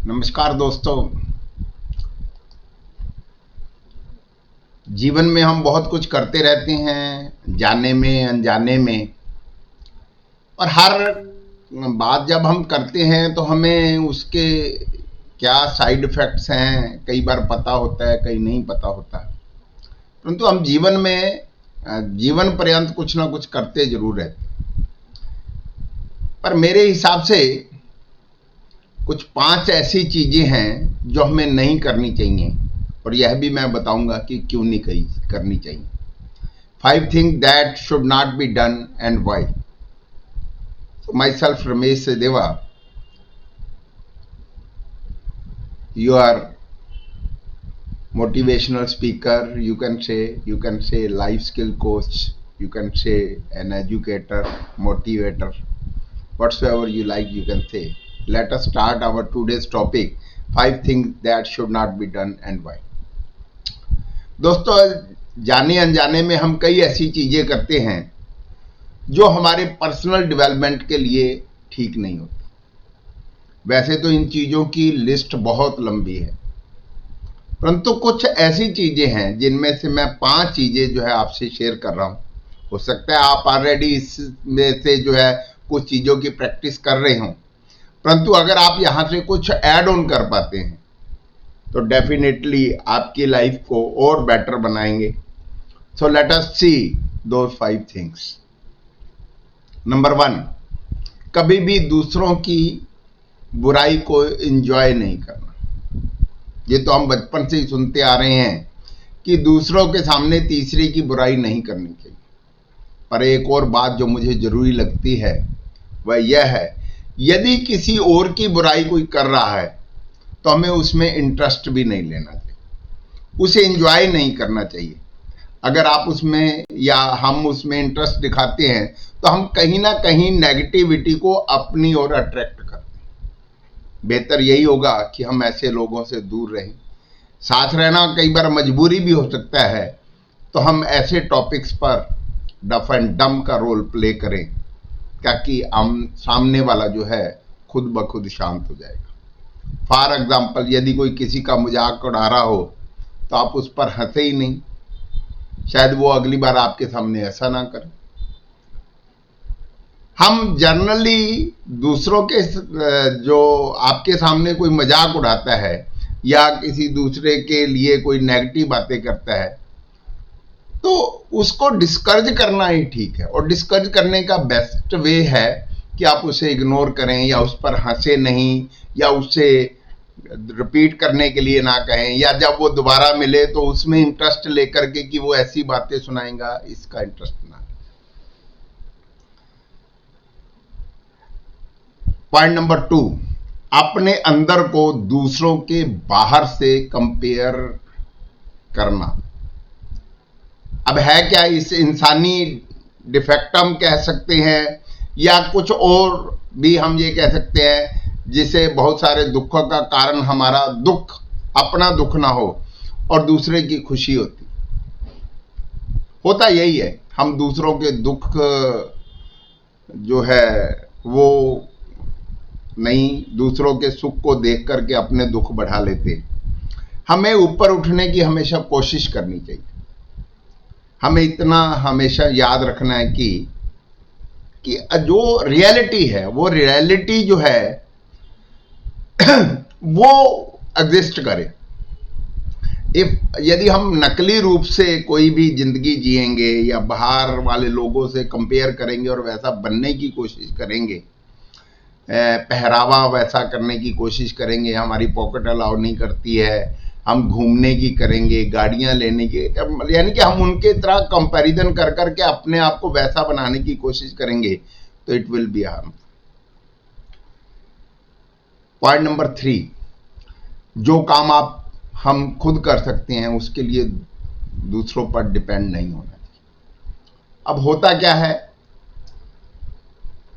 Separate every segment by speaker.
Speaker 1: नमस्कार दोस्तों। जीवन में हम बहुत कुछ करते रहते हैं, जाने में अनजाने में। और हर बात जब हम करते हैं तो हमें उसके क्या साइड इफेक्ट्स हैं कई बार पता होता है, कई नहीं पता होता। परंतु हम जीवन में जीवन पर्यंत कुछ ना कुछ करते जरूर रहते हैं। पर मेरे हिसाब से कुछ 5 ऐसी चीजें हैं जो हमें नहीं करनी चाहिए, और यह भी मैं बताऊंगा कि क्यों नहीं करनी चाहिए। 5 things that should not be done and why. My self Ramesh देवा, your motivational speaker, you can say life skill coach, you can say an educator, motivator, whatsoever you like you can say. Let us start our today's topic, 5 things that should not be done and why. दोस्तों, जाने अनजाने में हम कई ऐसी चीजें करते हैं जो हमारे पर्सनल डेवलपमेंट के लिए ठीक नहीं होती। वैसे तो इन चीजों की लिस्ट बहुत लंबी है, परंतु कुछ ऐसी चीजें हैं जिनमें से मैं 5 चीजें जो है आपसे शेयर कर रहा हूं। हो सकता है आप ऑलरेडी इसमें से जो है कुछ चीजों की प्रैक्टिस कर रहे हो, परंतु अगर आप यहां से कुछ ऐड ऑन कर पाते हैं तो डेफिनेटली आपकी लाइफ को और बेटर बनाएंगे। So let us C those 5 things. Number 1, कभी भी दूसरों की बुराई को एंजॉय नहीं करना। ये तो हम बचपन से ही सुनते आ रहे हैं कि दूसरों के सामने तीसरे की बुराई नहीं करनी चाहिए। पर एक और बात जो मुझे जरूरी लगती है वह यह है, यदि किसी और की बुराई कोई कर रहा है तो हमें उसमें इंटरेस्ट भी नहीं लेना चाहिए, उसे एंजॉय नहीं करना चाहिए। अगर आप उसमें या हम उसमें इंटरेस्ट दिखाते हैं तो हम कहीं ना कहीं नेगेटिविटी को अपनी ओर अट्रैक्ट करते हैं। बेहतर यही होगा कि हम ऐसे लोगों से दूर रहें। साथ रहना कई बार मजबूरी भी हो सकता है, तो हम ऐसे टॉपिक्स पर डफ एंड डम का रोल प्ले करें ताकि हम सामने वाला जो है खुद ब खुद शांत हो जाएगा। फॉर एग्जाम्पल, यदि कोई किसी का मजाक उड़ा रहा हो तो आप उस पर हंसे ही नहीं, शायद वो अगली बार आपके सामने ऐसा ना करे। हम जनरली दूसरों के जो आपके सामने कोई मजाक उड़ाता है या किसी दूसरे के लिए कोई नेगेटिव बातें करता है तो उसको डिस्करेज करना ही ठीक है। और डिस्करेज करने का बेस्ट वे है कि आप उसे इग्नोर करें या उस पर हंसे नहीं, या उसे रिपीट करने के लिए ना कहें, या जब वो दोबारा मिले तो उसमें इंटरेस्ट लेकर के कि वो ऐसी बातें सुनाएगा, इसका इंटरेस्ट ना। पॉइंट नंबर 2, अपने अंदर को दूसरों के बाहर से कंपेयर करना। अब है क्या, इस इंसानी डिफेक्ट हम कह सकते हैं या कुछ और भी हम ये कह सकते हैं, जिसे बहुत सारे दुखों का कारण हमारा दुख, अपना दुख ना हो और दूसरे की खुशी होती। होता यही है, हम दूसरों के दुख जो है वो नहीं, दूसरों के सुख को देख करके अपने दुख बढ़ा लेते। हमें ऊपर उठने की हमेशा कोशिश करनी चाहिए। हमें इतना हमेशा याद रखना है कि जो रियलिटी है, वो रियलिटी जो है वो एग्जिस्ट करे। यदि हम नकली रूप से कोई भी जिंदगी जिएंगे या बाहर वाले लोगों से कंपेयर करेंगे और वैसा बनने की कोशिश करेंगे, पहरावा वैसा करने की कोशिश करेंगे, हमारी पॉकेट अलाउ नहीं करती है, हम घूमने की करेंगे, गाड़ियां लेने की, यानी कि हम उनके तरह कंपैरिजन कर करके अपने आप को वैसा बनाने की कोशिश करेंगे तो it will B harm. Point number 3, जो काम हम खुद कर सकते हैं उसके लिए दूसरों पर डिपेंड नहीं होना चाहिए। अब होता क्या है,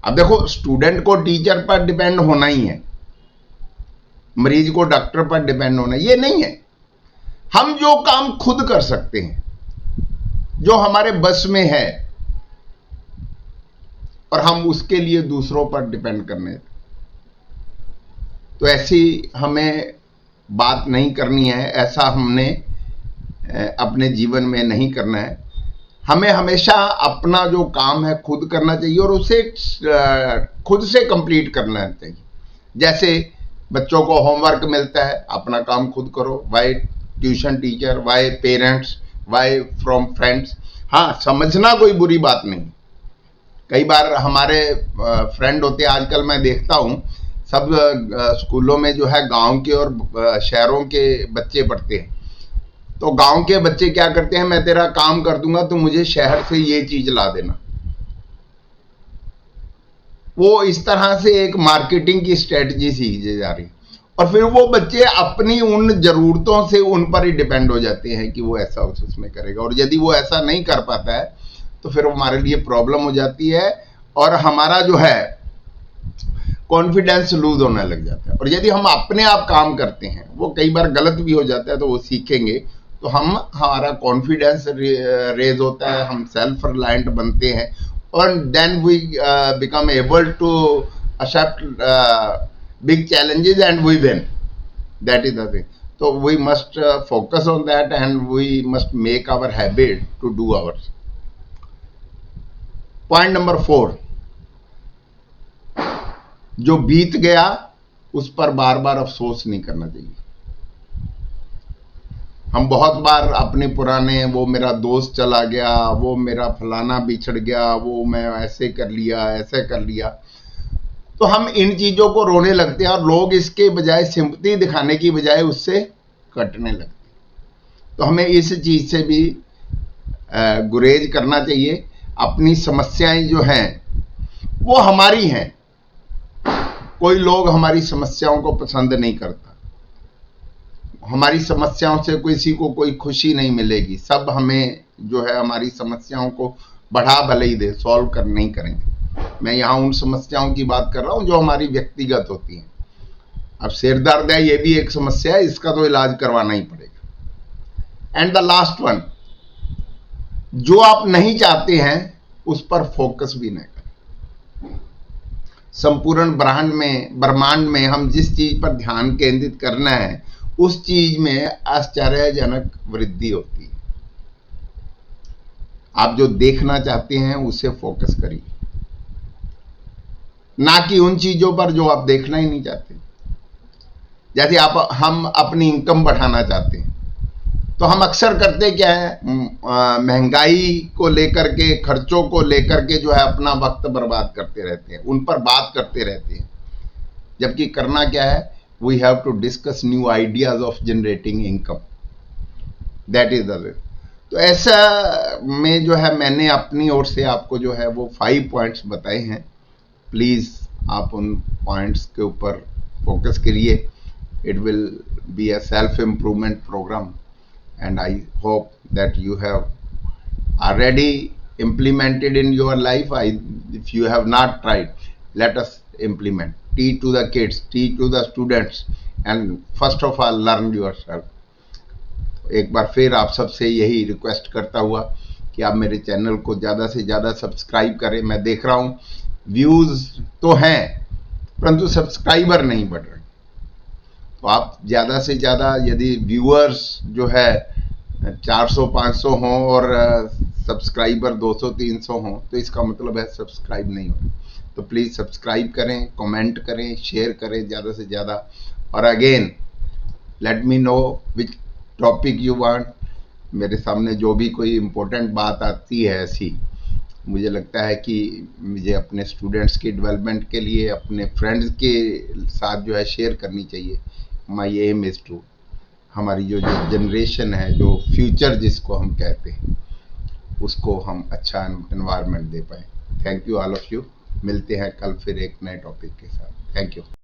Speaker 1: अब देखो, स्टूडेंट को टीचर पर डिपेंड होना ही है, मरीज को डॉक्टर पर डिपेंड होना ये नहीं है। हम जो काम खुद कर सकते हैं, जो हमारे बस में है, और हम उसके लिए दूसरों पर डिपेंड करने। तो ऐसी हमें बात नहीं करनी है, ऐसा हमने अपने जीवन में नहीं करना है। हमें हमेशा अपना जो काम है खुद करना चाहिए और उसे खुद से कंप्लीट करना चाहिए। जैसे बच्चों को होमवर्क मिलता है, अपना काम खुद करो, why tuition teacher, why parents, why from friends. हाँ, समझना कोई बुरी बात नहीं। कई बार हमारे फ्रेंड होते हैं, आजकल मैं देखता हूँ सब स्कूलों में जो है गांव के और शहरों के बच्चे पढ़ते हैं। तो गांव के बच्चे क्या करते हैं, मैं तेरा काम कर दूंगा तो मुझे शहर से ये चीज ला देना। वो इस तरह से एक मार्केटिंग की स्ट्रेटजी सीखी जा रही, और फिर वो बच्चे अपनी उन जरूरतों से उन पर ही डिपेंड हो जाते हैं कि वो ऐसा उसमें करेगा। और यदि वो ऐसा नहीं कर पाता है तो फिर हमारे लिए प्रॉब्लम हो जाती है और हमारा जो है कॉन्फिडेंस लूज होने लग जाता है। और यदि हम अपने आप काम करते हैं, वो कई बार गलत भी हो जाता है तो वो सीखेंगे, तो हमारा कॉन्फिडेंस रेज होता है, हम सेल्फ रिलायंट बनते हैं, और then we become able to accept big challenges and we win. That is the thing. तो we must focus on that and we must make our habit to do ours. Point number 4, जो बीत गया उस पर बार बार अफसोस नहीं करना चाहिए। हम बहुत बार अपने पुराने, वो मेरा दोस्त चला गया, वो मेरा फलाना बिछड़ गया, वो मैं ऐसे कर लिया, ऐसे कर लिया, तो हम इन चीजों को रोने लगते हैं और लोग इसके बजाय सिंपैथी दिखाने की बजाय उससे कटने लगते हैं। तो हमें इस चीज से भी गुरेज करना चाहिए। अपनी समस्याएं जो हैं वो हमारी हैं, कोई लोग हमारी समस्याओं को पसंद नहीं करता, हमारी समस्याओं से किसी को कोई खुशी नहीं मिलेगी। सब हमें जो है हमारी समस्याओं को बढ़ा भले ही दे, सॉल्व कर नहीं करेंगे। मैं यहाँ उन समस्याओं की बात कर रहा हूँ जो हमारी व्यक्तिगत होती हैं। अब सिर दर्द है, ये भी एक समस्या है, इसका तो इलाज करवाना ही पड़ेगा। एंड द लास्ट वन, जो आप नहीं चाहते हैं उस पर फोकस भी न करें। संपूर्ण ब्रह्मांड में हम जिस चीज पर ध्यान केंद्रित करना है उस चीज में आश्चर्यजनक वृद्धि होती है। आप जो देखना चाहते हैं उसे फोकस करिए, ना कि उन चीजों पर जो आप देखना ही नहीं चाहते। जैसे हम अपनी इनकम बढ़ाना चाहते हैं तो हम अक्सर करते क्या है, महंगाई को लेकर के, खर्चों को लेकर के जो है अपना वक्त बर्बाद करते रहते हैं, उन पर बात करते रहते हैं। जबकि करना क्या है, we have to discuss new ideas of generating income. That is the way. तो ऐसा में जो है मैंने अपनी ओर से आपको जो है वो 5 पॉइंट्स बताए हैं। प्लीज आप उन पॉइंट्स के ऊपर फोकस करिए। It will be a self improvement programme and I hope that you have already implemented in your life. If you have not tried, let us implement. Teach to the kids, teach to the students, and first of all learn yourself. एक बार फिर आप सबसे यही request करता हुआ कि आप मेरे चैनल को ज़्यादा से ज़्यादा सब्सक्राइब करें। मैं देख रहा हूँ व्यूज़ तो हैं परंतु सब्सक्राइबर नहीं बढ़ रहे। तो आप ज़्यादा से ज़्यादा, यदि व्यूअर्स जो है 400-500 हों और सब्सक्राइबर 200-300 हों तो इसका मतलब है सब्सक्राइब नहीं हो। तो प्लीज़ सब्सक्राइब करें, कमेंट करें, शेयर करें ज़्यादा से ज़्यादा। और again let me know which topic you want. मेरे सामने जो भी कोई इम्पोर्टेंट बात आती है ऐसी, मुझे लगता है कि मुझे अपने स्टूडेंट्स की डेवलपमेंट के लिए अपने फ्रेंड्स के साथ जो है शेयर करनी चाहिए। माई एम इज़ टू, हमारी जो जनरेशन है, जो फ्यूचर जिसको हम कहते हैं, उसको हम अच्छा एनवायरनमेंट दे पाए। Thank you all of you. मिलते हैं कल फिर एक नए टॉपिक के साथ। Thank you.